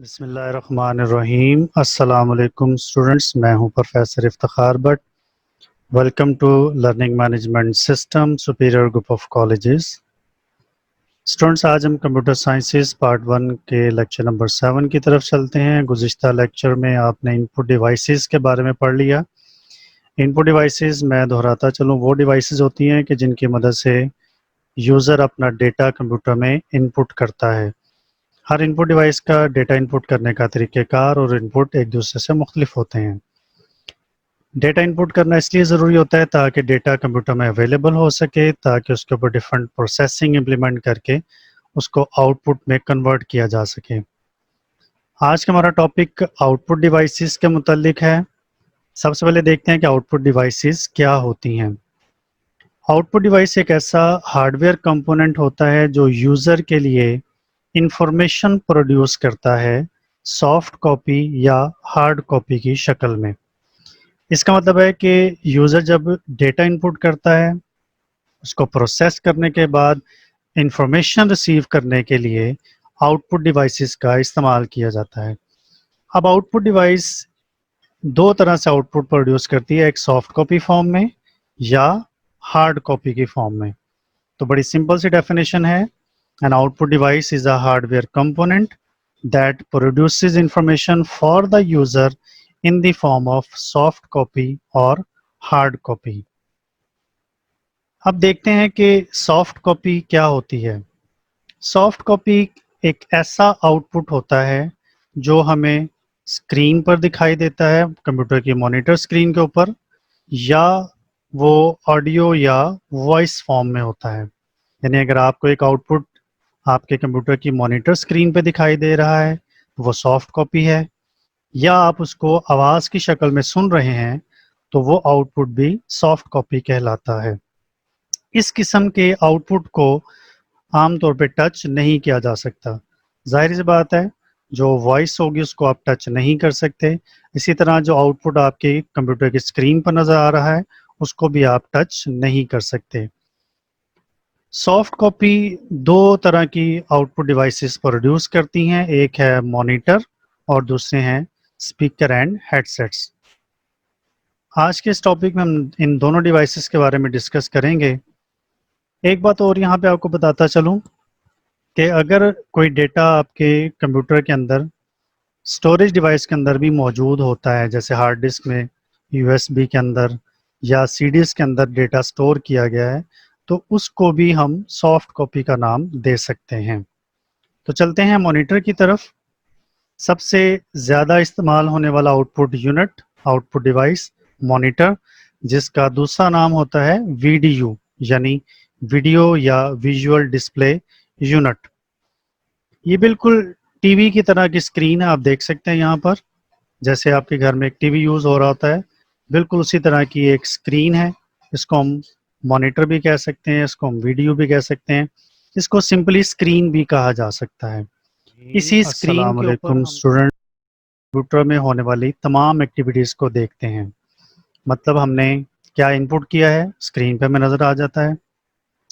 बिस्मिल्लाहिर्रहमानिर्रहीम। अस्सलाम वालेकुम स्टूडेंट्स, मैं हूं professor Iftikhar Bhatt. Welcome to learning management system superior group of colleges. Students, आज हम कंप्यूटर साइंसेस पार्ट 1 के लेक्चर नंबर 7 की तरफ चलते हैं। गुज़िश्ता लेक्चर में आपने इनपुट डिवाइसेस के बारे में पढ़ लिया। इनपुट डिवाइसेस, मैं दोहराता चलूँ, वो डिवाइसेस होती हैं कि जिनकी मदद से यूज़र अपना डेटा कंप्यूटर में इनपुट करता है। हर इनपुट डिवाइस का डेटा इनपुट करने का तरीक़ेकार और इनपुट एक दूसरे से मुख्तलिफ होते हैं। डेटा इनपुट करना इसलिए ज़रूरी होता है ताकि डेटा कंप्यूटर में अवेलेबल हो सके, ताकि उसके ऊपर डिफरेंट प्रोसेसिंग इम्प्लीमेंट करके उसको आउटपुट में कन्वर्ट किया जा सके। आज का हमारा टॉपिक आउटपुट डिवाइसेस के मुतालिक है। सबसे पहले देखते हैं कि आउटपुट डिवाइसेस क्या होती हैं। आउटपुट डिवाइस एक ऐसा हार्डवेयर कंपोनेंट होता है जो यूज़र के लिए इंफॉर्मेशन प्रोड्यूस करता है सॉफ्ट कॉपी या हार्ड कॉपी की शक्ल में। इसका मतलब है कि यूज़र जब डेटा इनपुट करता है, उसको प्रोसेस करने के बाद इंफॉर्मेशन रिसीव करने के लिए आउटपुट डिवाइसेस का इस्तेमाल किया जाता है। अब आउटपुट डिवाइस दो तरह से आउटपुट प्रोड्यूस करती है, एक सॉफ्ट कॉपी फॉर्म में या हार्ड कॉपी की फॉर्म में। तो बड़ी सिंपल सी डेफिनेशन है, an output device is a hardware component that produces information for the user in the form of soft copy or hard copy। अब देखते हैं कि सॉफ्ट कॉपी क्या होती है। सॉफ्ट कॉपी एक ऐसा आउटपुट होता है जो हमें स्क्रीन पर दिखाई देता है, कंप्यूटर की मॉनिटर स्क्रीन के ऊपर, या वो ऑडियो या वॉइस फॉर्म में होता है। यानी अगर आपको एक आउटपुट आपके कंप्यूटर की मॉनिटर स्क्रीन पे दिखाई दे रहा है तो वो सॉफ्ट कॉपी है, या आप उसको आवाज़ की शक्ल में सुन रहे हैं तो वो आउटपुट भी सॉफ्ट कॉपी कहलाता है। इस किस्म के आउटपुट को आमतौर पे टच नहीं किया जा सकता। जाहिर सी बात है, जो वॉइस होगी उसको आप टच नहीं कर सकते। इसी तरह जो आउटपुट आपके कंप्यूटर की स्क्रीन पर नज़र आ रहा है उसको भी आप टच नहीं कर सकते। सॉफ्ट कॉपी दो तरह की आउटपुट डिवाइसेस प्रोड्यूस करती हैं, एक है मॉनिटर और दूसरे हैं स्पीकर एंड हेडसेट्स। आज के इस टॉपिक में हम इन दोनों डिवाइसेस के बारे में डिस्कस करेंगे। एक बात और यहाँ पे आपको बताता चलूँ कि अगर कोई डेटा आपके कंप्यूटर के अंदर स्टोरेज डिवाइस के अंदर भी मौजूद होता है, जैसे हार्ड डिस्क में, यूएसबी के अंदर या सीडीज के अंदर डेटा स्टोर किया गया है, तो उसको भी हम सॉफ्ट कॉपी का नाम दे सकते हैं। तो चलते हैं मॉनिटर की तरफ। सबसे ज़्यादा इस्तेमाल होने वाला output unit, output device monitor, जिसका दूसरा नाम होता है वीडीयू यानी वीडियो या विजुअल डिस्प्ले यूनिट। ये बिल्कुल टीवी की तरह की स्क्रीन है, आप देख सकते हैं यहाँ पर, जैसे आपके घर में एक टीवी यूज़ हो रहा होता है, बिल्कुल उसी तरह की एक स्क्रीन है। इसको हम मॉनिटर भी कह सकते हैं, इसको हम वीडियो भी कह सकते हैं, इसको सिंपली स्क्रीन भी कहा जा सकता है। इसी स्क्रीन के ऊपर स्टूडेंट कंप्यूटर में होने वाली तमाम एक्टिविटीज़ को देखते हैं। मतलब हमने क्या इनपुट किया है स्क्रीन पे हमें नज़र आ जाता है,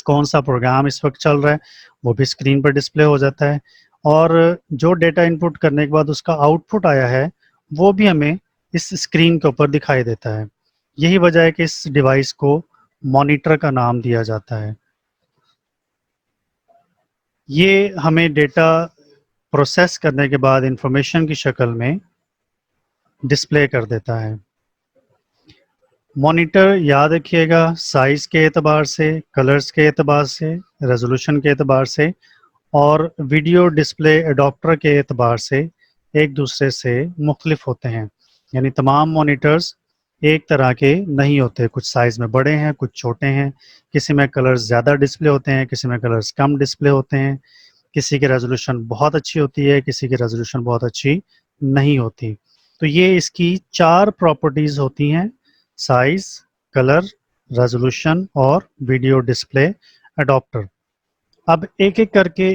कौन सा प्रोग्राम इस वक्त चल रहा है वो भी स्क्रीन पर डिस्प्ले हो जाता है, और जो डेटा इनपुट करने के बाद उसका आउटपुट आया है वो भी हमें इस स्क्रीन के ऊपर दिखाई देता है। यही वजह है कि इस डिवाइस को मॉनिटर का नाम दिया जाता है। ये हमें डेटा प्रोसेस करने के बाद इंफॉर्मेशन की शक्ल में डिस्प्ले कर देता है। मॉनिटर याद रखिएगा साइज़ के एतबार से, कलर्स के एतबार से, रेजोल्यूशन के एतबार से और वीडियो डिस्प्ले एडाप्टर के एतबार से एक दूसरे से मुख्तलिफ होते हैं। यानी तमाम मॉनिटर्स एक तरह के नहीं होते, कुछ साइज़ में बड़े हैं, कुछ छोटे हैं, किसी में कलर्स ज़्यादा डिस्प्ले होते हैं, किसी में कलर्स कम डिस्प्ले होते हैं, किसी की रेजोल्यूशन बहुत अच्छी होती है, किसी की रेजोल्यूशन बहुत अच्छी नहीं होती। तो ये इसकी 4 प्रॉपर्टीज़ होती हैं: साइज़, कलर, रेजोल्यूशन और वीडियो डिस्प्ले एडाप्टर। अब एक एक करके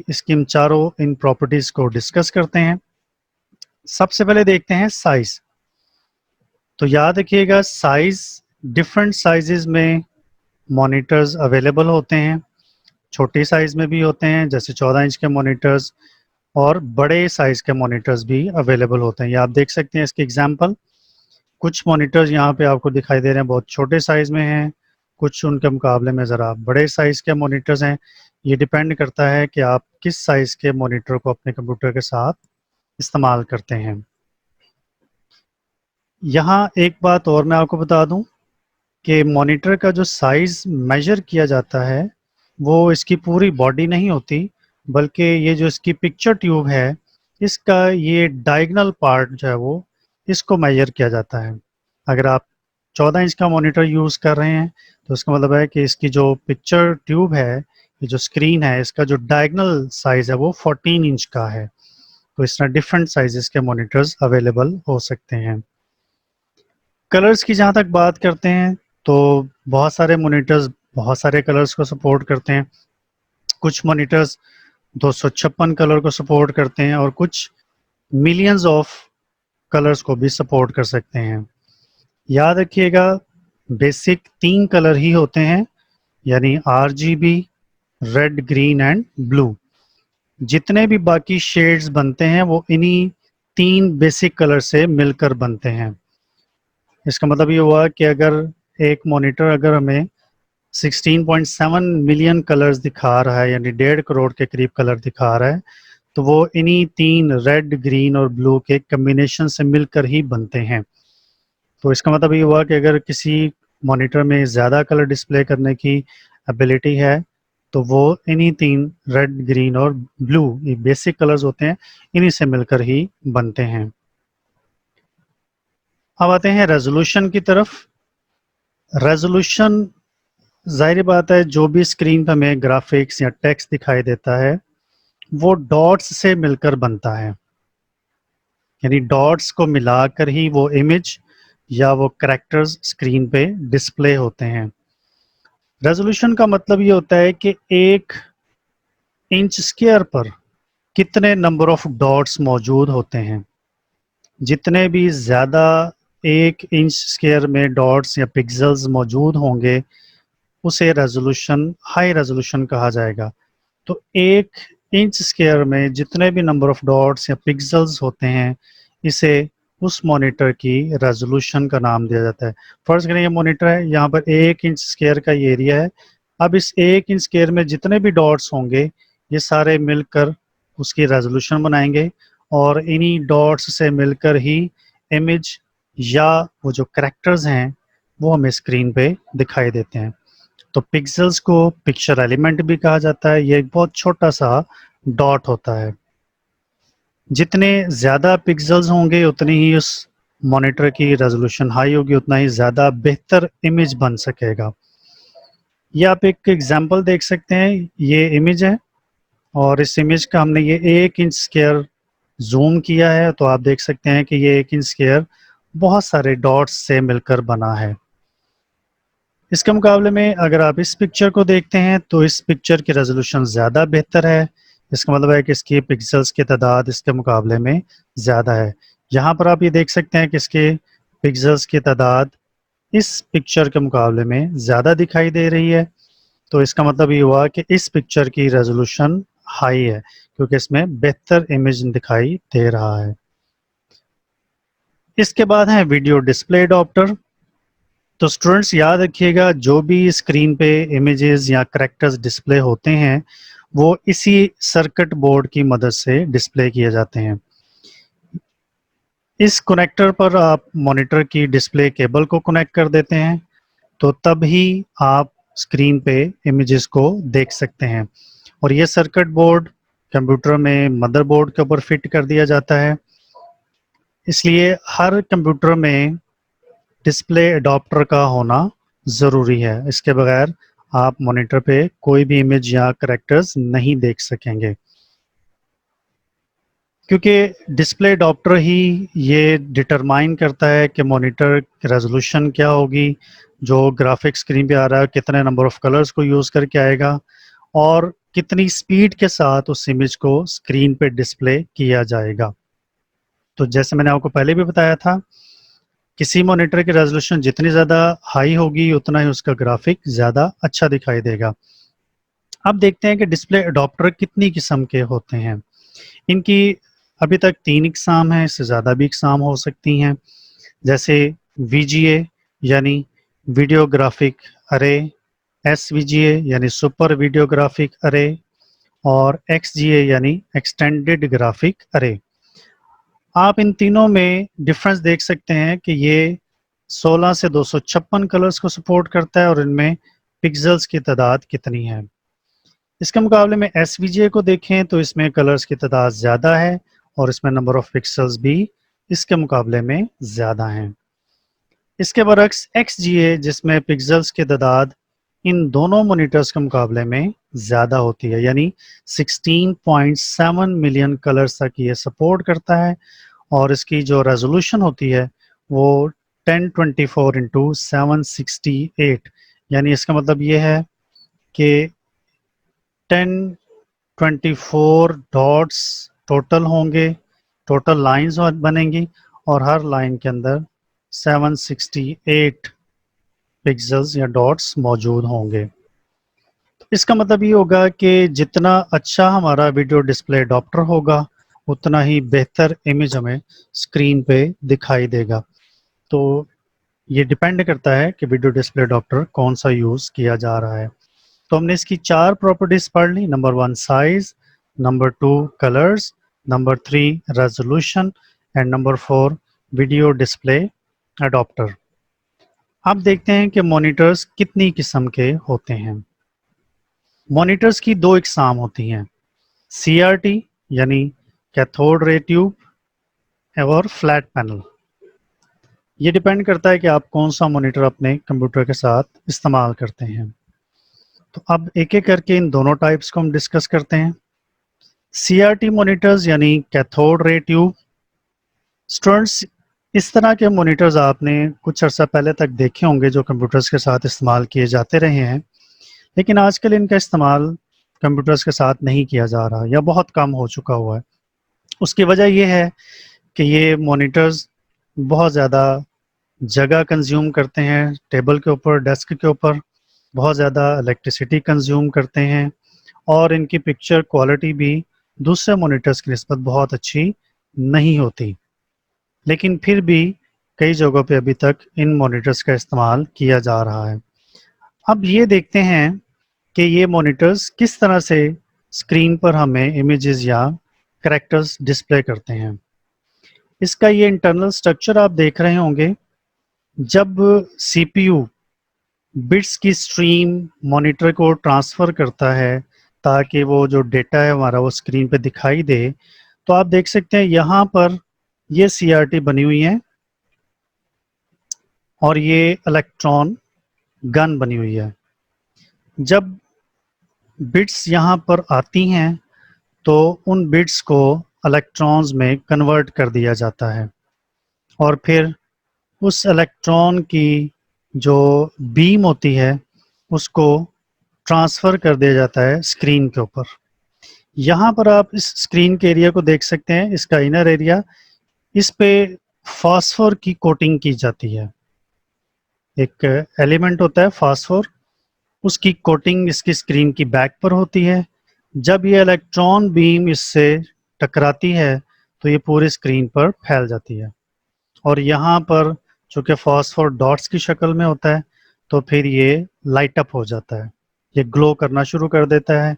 इसकी चारों इन प्रॉपर्टीज़ को डिस्कस करते हैं। सबसे पहले देखते हैं साइज़। तो याद रखिएगा साइज़, डिफरेंट साइजेस में मॉनिटर्स अवेलेबल होते हैं। छोटी साइज़ में भी होते हैं, जैसे 14 इंच के मॉनिटर्स और बड़े साइज के मॉनिटर्स भी अवेलेबल होते हैं। ये आप देख सकते हैं इसके एग्जांपल। कुछ मॉनिटर्स यहाँ पे आपको दिखाई दे रहे हैं बहुत छोटे साइज में हैं, कुछ उनके मुकाबले में ज़रा बड़े साइज के मॉनिटर्स हैं। ये डिपेंड करता है कि आप किस साइज के मॉनिटर को अपने कंप्यूटर के साथ इस्तेमाल करते हैं। यहाँ एक बात और मैं आपको बता दूं कि मॉनिटर का जो साइज मेजर किया जाता है वो इसकी पूरी बॉडी नहीं होती, बल्कि ये जो इसकी पिक्चर ट्यूब है इसका ये डायगोनल पार्ट जो है वो इसको मेजर किया जाता है। अगर आप 14 इंच का मॉनिटर यूज़ कर रहे हैं तो इसका मतलब है कि इसकी जो पिक्चर ट्यूब है, ये जो स्क्रीन है, इसका जो डायगोनल साइज है वो 14 इंच का है। तो इस तरह डिफरेंट साइजेस के मॉनिटर्स अवेलेबल हो सकते हैं। कलर्स की जहाँ तक बात करते हैं तो बहुत सारे मॉनिटर्स बहुत सारे कलर्स को सपोर्ट करते हैं। कुछ मॉनिटर्स 256 कलर को सपोर्ट करते हैं और कुछ मिलियंस ऑफ कलर्स को भी सपोर्ट कर सकते हैं। याद रखिएगा बेसिक 3 कलर ही होते हैं, यानी RGB, red, green and blue. जितने भी बाकी शेड्स बनते हैं वो इन्हीं 3 बेसिक कलर से मिलकर बनते हैं। इसका मतलब ये हुआ कि अगर एक मॉनिटर अगर हमें 16.7 मिलियन कलर्स दिखा रहा है, यानी 1.5 करोड़ के करीब कलर दिखा रहा है, तो वो इन्हीं 3 रेड, ग्रीन और ब्लू के कम्बिनेशन से मिलकर ही बनते हैं। तो इसका मतलब ये हुआ कि अगर किसी मॉनिटर में ज़्यादा कलर डिस्प्ले करने की एबिलिटी है तो वो इन्हीं 3 रेड, ग्रीन और ब्लू, ये बेसिक कलर्स होते हैं, इन्हीं से मिलकर ही बनते हैं। अब आते हैं रेजोल्यूशन की तरफ। रेजोल्यूशन, जाहिर बात है, जो भी स्क्रीन पर हमें ग्राफिक्स या टेक्स्ट दिखाई देता है वो डॉट्स से मिलकर बनता है, यानी डॉट्स को मिलाकर ही वो इमेज या वो कैरेक्टर्स स्क्रीन पे डिस्प्ले होते हैं। रेजोल्यूशन का मतलब ये होता है कि 1 इंच स्क्वायर पर कितने नंबर ऑफ डॉट्स मौजूद होते हैं। जितने भी ज़्यादा 1 इंच स्क्वायर में डॉट्स या पिक्सेल्स मौजूद होंगे उसे रेजोल्यूशन हाई रेजोल्यूशन कहा जाएगा। तो 1 इंच स्क्वायर में जितने भी नंबर ऑफ डॉट्स या पिक्सेल्स होते हैं इसे उस मॉनिटर की रेजोल्यूशन का नाम दिया जाता है। फर्ज करें ये मॉनिटर है, यहाँ पर 1 इंच स्क्वायर का ये एरिया है। अब इस 1 इंच स्क्वायर में जितने भी डॉट्स होंगे ये सारे मिलकर उसकी रेजोल्यूशन बनाएंगे और इन्हीं डॉट्स से मिलकर ही इमेज या वो जो कैरेक्टर्स हैं वो हमें स्क्रीन पे दिखाई देते हैं। तो पिक्सेल्स को पिक्चर एलिमेंट भी कहा जाता है। ये एक बहुत छोटा सा डॉट होता है। जितने ज़्यादा पिक्सेल्स होंगे उतनी ही उस मॉनिटर की रेजोल्यूशन हाई होगी, उतना ही ज़्यादा बेहतर इमेज बन सकेगा। ये आप एक एग्जांपल देख सकते हैं, ये इमेज है और इस इमेज का हमने ये 1 इंच स्क्वायर जूम किया है तो आप देख सकते हैं कि ये 1 इंच स्क्वायर बहुत सारे डॉट्स से मिलकर बना है। इसके मुकाबले में अगर आप इस पिक्चर को देखते हैं तो इस पिक्चर की रेजोल्यूशन ज़्यादा बेहतर है। इसका मतलब है कि इसकी पिक्सेल्स की तादाद इसके मुकाबले में ज़्यादा है। यहाँ पर आप ये देख सकते हैं कि इसके पिक्सेल्स की तादाद इस पिक्चर के मुकाबले में ज़्यादा दिखाई दे रही है। तो इसका मतलब ये हुआ कि इस पिक्चर की रेजोल्यूशन हाई है क्योंकि इसमें बेहतर इमेज दिखाई दे रहा है। इसके बाद है वीडियो डिस्प्ले अडॉप्टर। तो स्टूडेंट्स याद रखिएगा जो भी स्क्रीन पे इमेजेस या कैरेक्टर्स डिस्प्ले होते हैं वो इसी सर्किट बोर्ड की मदद से डिस्प्ले किए जाते हैं। इस कनेक्टर पर आप मॉनिटर की डिस्प्ले केबल को कनेक्ट कर देते हैं तो तब ही आप स्क्रीन पे इमेजेस को देख सकते हैं। और ये सर्किट बोर्ड कंप्यूटर में मदरबोर्ड के ऊपर फिट कर दिया जाता है, इसलिए हर कंप्यूटर में डिस्प्ले अडॉप्टर का होना ज़रूरी है। इसके बगैर आप मॉनिटर पे कोई भी इमेज या कैरेक्टर्स नहीं देख सकेंगे, क्योंकि डिस्प्ले अडॉप्टर ही ये डिटरमाइन करता है कि मॉनिटर की रेजोल्यूशन क्या होगी, जो ग्राफिक स्क्रीन पे आ रहा है कितने नंबर ऑफ कलर्स को यूज़ करके आएगा और कितनी स्पीड के साथ उस इमेज को स्क्रीन पे डिस्प्ले किया जाएगा। तो जैसे मैंने आपको पहले भी बताया था, किसी मॉनिटर की रेजोल्यूशन जितनी ज़्यादा हाई होगी उतना ही उसका ग्राफिक ज़्यादा अच्छा दिखाई देगा। अब देखते हैं कि डिस्प्ले अडॉप्टर कितनी किस्म के होते हैं। इनकी अभी तक 3 इकसाम हैं, इससे ज़्यादा भी इकसाम हो सकती हैं, जैसे वीजीए यानी वीडियोग्राफिक अरे, एसवीजीए यानी सुपर वीडियोग्राफिक अरे और एक्सजीए यानी एक्सटेंडेड ग्राफिक अरे। आप इन तीनों में डिफरेंस देख सकते हैं कि ये 16 से 256 कलर्स को सपोर्ट करता है और इनमें पिक्सेल्स की तादाद कितनी है। इसके मुकाबले में एसवीजे को देखें तो इसमें कलर्स की तादाद ज़्यादा है और इसमें नंबर ऑफ पिक्सेल्स भी इसके मुकाबले में ज़्यादा हैं। इसके बरक्स एक्सजीए जिसमें पिक्सेल्स की तादाद इन दोनों मॉनिटर्स के मुकाबले में ज़्यादा होती है, यानी 16.7 मिलियन कलर्स तक ये सपोर्ट करता है और इसकी जो रेजोल्यूशन होती है वो 1024 इंटू 768, यानी इसका मतलब ये है कि 1024 डॉट्स टोटल होंगे, टोटल लाइंस बनेंगी और हर लाइन के अंदर 768 पिक्सेल्स या डॉट्स मौजूद होंगे। इसका मतलब ये होगा कि जितना अच्छा हमारा वीडियो डिस्प्ले अडॉप्टर होगा उतना ही बेहतर इमेज हमें स्क्रीन पे दिखाई देगा। तो ये डिपेंड करता है कि वीडियो डिस्प्ले अडॉप्टर कौन सा यूज़ किया जा रहा है। तो हमने इसकी 4 प्रॉपर्टीज पढ़ ली। Number 1 size, number 2 colours, number 3 resolution and number 4 video display adapter. अब देखते हैं कि मॉनिटर्स कितनी किस्म के होते हैं। मॉनिटर्स की 2 इकसाम होती हैं, सीआरटी यानी कैथोड रे ट्यूब और फ्लैट पैनल। ये डिपेंड करता है कि आप कौन सा मॉनिटर अपने कंप्यूटर के साथ इस्तेमाल करते हैं। तो अब एक एक करके इन दोनों टाइप्स को हम डिस्कस करते हैं। सीआरटी मॉनिटर्स यानी कैथोड रे ट्यूब। स्टूडेंट्स, इस तरह के मॉनिटर्स आपने कुछ अर्सा पहले तक देखे होंगे जो कंप्यूटर्स के साथ इस्तेमाल किए जाते रहे हैं, लेकिन आजकल इनका इस्तेमाल कंप्यूटर्स के साथ नहीं किया जा रहा या बहुत कम हो चुका हुआ है। उसकी वजह यह है कि ये मॉनिटर्स बहुत ज़्यादा जगह कंज्यूम करते हैं, टेबल के ऊपर, डेस्क के ऊपर बहुत ज़्यादा इलेक्ट्रिसिटी कंज्यूम करते हैं और इनकी पिक्चर क्वालिटी भी दूसरे मॉनिटर्स की निस्बत बहुत अच्छी नहीं होती। लेकिन फिर भी कई जगहों पे अभी तक इन मॉनिटर्स का इस्तेमाल किया जा रहा है। अब ये देखते हैं कि ये मॉनिटर्स किस तरह से स्क्रीन पर हमें इमेजेस या कैरेक्टर्स डिस्प्ले करते हैं। इसका ये इंटरनल स्ट्रक्चर आप देख रहे होंगे। जब सीपीयू बिट्स की स्ट्रीम मॉनिटर को ट्रांसफ़र करता है ताकि वो जो डेटा है हमारा वो स्क्रीन पे दिखाई दे, तो आप देख सकते हैं यहाँ पर ये सीआरटी बनी हुई है और ये इलेक्ट्रॉन गन बनी हुई है। जब बिट्स यहाँ पर आती हैं तो उन बिट्स को इलेक्ट्रॉन्स में कन्वर्ट कर दिया जाता है और फिर उस इलेक्ट्रॉन की जो बीम होती है उसको ट्रांसफ़र कर दिया जाता है स्क्रीन के ऊपर। यहाँ पर आप इस स्क्रीन के एरिया को देख सकते हैं, इसका इनर एरिया, इस पे फास्फोर की कोटिंग की जाती है। एक एलिमेंट होता है फास्फोर, उसकी कोटिंग इसकी स्क्रीन की बैक पर होती है। जब ये इलेक्ट्रॉन बीम इससे टकराती है तो ये पूरी स्क्रीन पर फैल जाती है और यहाँ पर चूँकि फास्फोर डॉट्स की शक्ल में होता है तो फिर ये लाइट अप हो जाता है, ये ग्लो करना शुरू कर देता है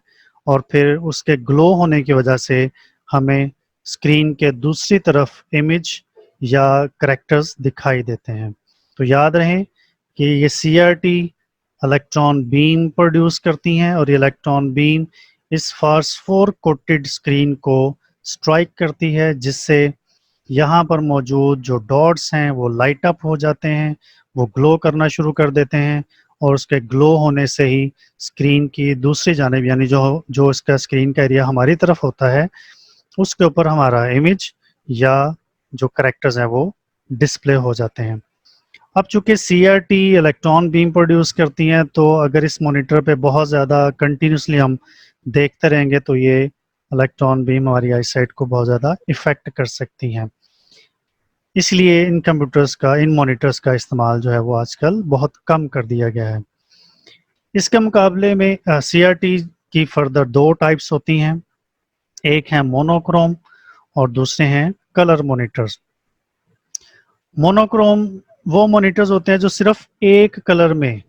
और फिर उसके ग्लो होने की वजह से हमें स्क्रीन के दूसरी तरफ इमेज या कैरेक्टर्स दिखाई देते हैं। तो याद रहे कि ये सीआरटी इलेक्ट्रॉन बीम प्रोड्यूस करती हैं और ये इलेक्ट्रॉन बीम इस फास्फोर कोटेड स्क्रीन को स्ट्राइक करती है, जिससे यहाँ पर मौजूद जो डॉट्स हैं वो लाइट अप हो जाते हैं, वो ग्लो करना शुरू कर देते हैं और उसके ग्लो होने से ही स्क्रीन की दूसरी जानिब यानी जो जो इसका स्क्रीन का एरिया हमारी तरफ होता है उसके ऊपर हमारा इमेज या जो कैरेक्टर्स हैं वो डिस्प्ले हो जाते हैं। अब चूंकि सीआरटी इलेक्ट्रॉन बीम प्रोड्यूस करती हैं तो अगर इस मॉनिटर पे बहुत ज़्यादा कंटिन्यूसली हम देखते रहेंगे तो ये इलेक्ट्रॉन बीम हमारी आईसाइट को बहुत ज़्यादा इफ़ेक्ट कर सकती हैं। इसलिए इन कंप्यूटर्स का, इन मॉनिटर्स का इस्तेमाल जो है वो आजकल बहुत कम कर दिया गया है। इसके मुकाबले में सीआरटी की फर्दर 2 टाइप्स होती हैं। एक है मोनोक्रोम और दूसरे हैं कलर मॉनिटर्स। मोनोक्रोम वो मॉनिटर्स होते हैं जो सिर्फ एक कलर में,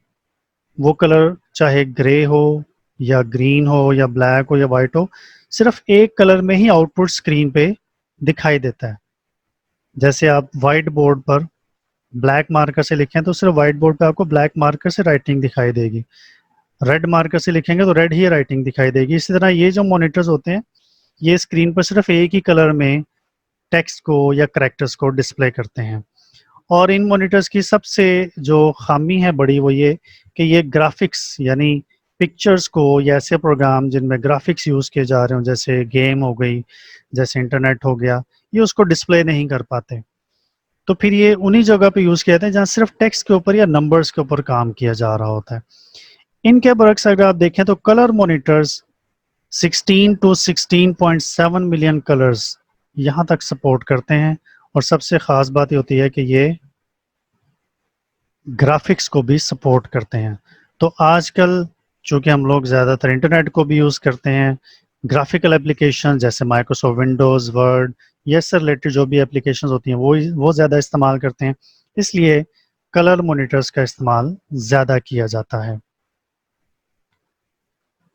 वो कलर चाहे ग्रे हो या ग्रीन हो या ब्लैक हो या वाइट हो, सिर्फ एक कलर में ही आउटपुट स्क्रीन पे दिखाई देता है। जैसे आप वाइट बोर्ड पर ब्लैक मार्कर से लिखें तो सिर्फ वाइट बोर्ड पे आपको ब्लैक मार्कर से राइटिंग दिखाई देगी, रेड मार्कर से लिखेंगे तो रेड ही राइटिंग दिखाई देगी। इसी तरह ये जो मॉनिटर्स होते हैं ये स्क्रीन पर सिर्फ एक ही कलर में टेक्स्ट को या कैरेक्टर्स को डिस्प्ले करते हैं। और इन मॉनिटर्स की सबसे जो खामी है बड़ी वो ये कि ये ग्राफिक्स यानी पिक्चर्स को या ऐसे प्रोग्राम जिनमें ग्राफिक्स यूज़ किए जा रहे हो जैसे गेम हो गई, जैसे इंटरनेट हो गया, ये उसको डिस्प्ले नहीं कर पाते। तो फिर ये उन्हीं जगह पे यूज़ किए जाते हैं जहाँ सिर्फ टेक्स्ट के ऊपर या नंबर्स के ऊपर काम किया जा रहा होता है। इनके बरक्स अगर आप देखें तो colour monitors 16 to 16.7 million colours यहाँ तक सपोर्ट करते हैं। और सबसे ख़ास बात ये होती है कि ये ग्राफिक्स को भी सपोर्ट करते हैं। तो आजकल चूँकि हम लोग ज़्यादातर इंटरनेट को भी यूज़ करते हैं, ग्राफिकल एप्लीकेशन जैसे माइक्रोसॉफ्ट विंडोज़, वर्ड या इससे रिलेटेड जो भी एप्लीकेशंस होती हैं वो ज़्यादा इस्तेमाल करते हैं, इसलिए कलर मॉनिटर्स का इस्तेमाल ज़्यादा किया जाता है।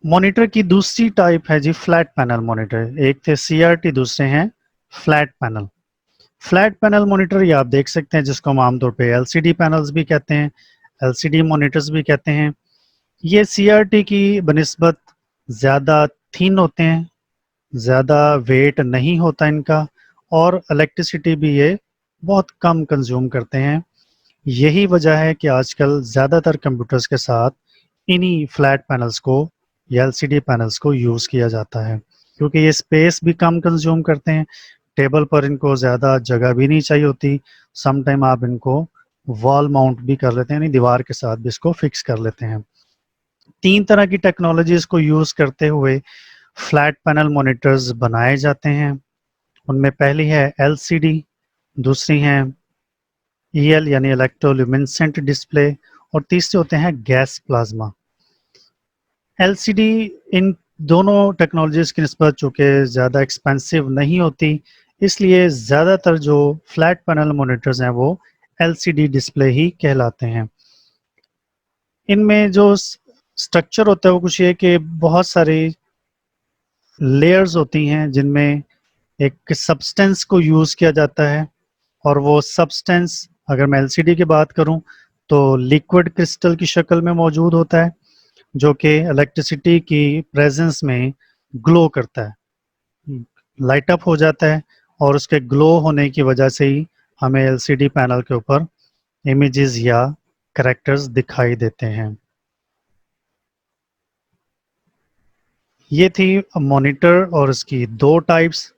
मॉनिटर की दूसरी टाइप है जी फ्लैट पैनल मॉनिटर। एक थे CRT, दूसरे हैं flat panel. Flat panel monitor ये आप देख सकते हैं जिसको हम आमतौर पे LCD पैनल्स भी कहते हैं, LCD मॉनिटर्स भी कहते हैं। ये CRT की बनिस्बत ज़्यादा थिन होते हैं, ज़्यादा वेट नहीं होता इनका, और इलेक्ट्रिसिटी भी ये बहुत कम कंज्यूम करते हैं। यही वजह है कि आजकल ज़्यादातर कंप्यूटर्स के साथ इन्हीं फ्लैट पैनल्स को या LCD पैनल्स को यूज़ किया जाता है, क्योंकि ये स्पेस भी कम कंज्यूम करते हैं, टेबल पर इनको ज़्यादा जगह भी नहीं चाहिए होती। सम टाइम आप इनको वॉल माउंट भी कर लेते हैं, यानी दीवार के साथ भी इसको फिक्स कर लेते हैं। 3 तरह की टेक्नोलॉजीज़ को यूज़ करते हुए फ्लैट पैनल मॉनिटर्स बनाए जाते हैं। उनमें पहली है LCD, दूसरी है EL यानी इलेक्ट्रोल्यूमिनेसेंट डिस्प्ले, और तीसरे होते हैं गैस प्लाज्मा। LCD इन दोनों टेक्नोलॉजीज़ की निस्बत चूँकि ज़्यादा एक्सपेंसिव नहीं होती, इसलिए ज़्यादातर जो फ्लैट पैनल मॉनिटर्स हैं वो LCD डिस्प्ले ही कहलाते हैं। इनमें जो स्ट्रक्चर होता है वो कुछ ये कि बहुत सारी लेयर्स होती हैं जिनमें एक सब्सटेंस को यूज़ किया जाता है, और वो सब्सटेंस अगर मैं LCD की बात करूं तो लिक्विड क्रिस्टल की शक्ल में मौजूद होता है, जो कि इलेक्ट्रिसिटी की प्रेजेंस में ग्लो करता है, लाइट अप हो जाता है, और उसके ग्लो होने की वजह से ही हमें LCD पैनल के ऊपर इमेजेस या कैरेक्टर्स दिखाई देते हैं। ये थी मॉनिटर और इसकी दो टाइप्स।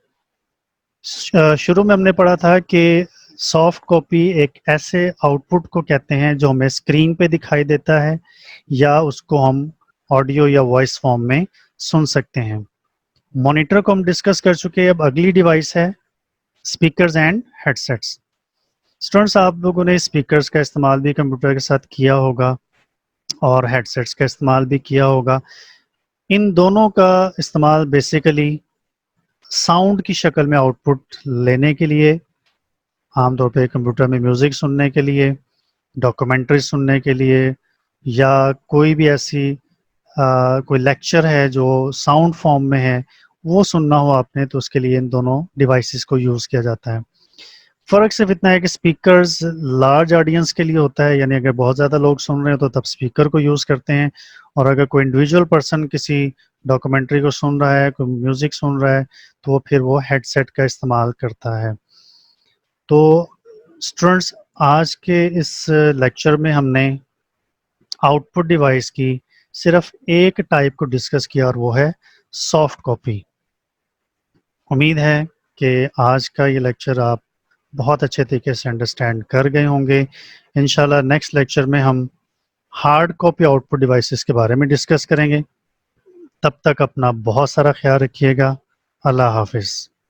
शुरू में हमने पढ़ा था कि सॉफ्ट कॉपी एक ऐसे आउटपुट को कहते हैं जो हमें स्क्रीन पे दिखाई देता है, या उसको हम ऑडियो या वॉइस फॉर्म में सुन सकते हैं। मॉनिटर को हम डिस्कस कर चुके हैं, अब अगली डिवाइस है स्पीकर्स एंड हेडसेट्स। स्टूडेंट्स, आप लोगों ने स्पीकर्स का इस्तेमाल भी कंप्यूटर के साथ किया होगा और हेडसेट्स का इस्तेमाल भी किया होगा। इन दोनों का इस्तेमाल बेसिकली साउंड की शक्ल में आउटपुट लेने के लिए, आमतौर पे कंप्यूटर में म्यूज़िक सुनने के लिए, डॉक्यूमेंट्री सुनने के लिए, या कोई भी ऐसी कोई लेक्चर है जो साउंड फॉर्म में है वो सुनना हो आपने, तो उसके लिए इन दोनों डिवाइसेस को यूज़ किया जाता है। फ़र्क सिर्फ इतना है कि स्पीकर्स लार्ज ऑडियंस के लिए होता है, यानी अगर बहुत ज़्यादा लोग सुन रहे हैं तो तब स्पीकर को यूज़ करते हैं, और अगर कोई इंडिविजुअल पर्सन किसी डॉक्यूमेंट्री को सुन रहा है, कोई म्यूज़िक सुन रहा है, तो फिर वो हेडसेट का इस्तेमाल करता है। तो स्टूडेंट्स, आज के इस लेक्चर में हमने आउटपुट डिवाइस की सिर्फ एक टाइप को डिस्कस किया, और वो है सॉफ्ट कॉपी। उम्मीद है कि आज का ये लेक्चर आप बहुत अच्छे तरीके से अंडरस्टैंड कर गए होंगे। इंशाल्लाह नेक्स्ट लेक्चर में हम हार्ड कॉपी आउटपुट डिवाइसेस के बारे में डिस्कस करेंगे। तब तक अपना बहुत सारा ख्याल रखिएगा। अल्लाह हाफिज़।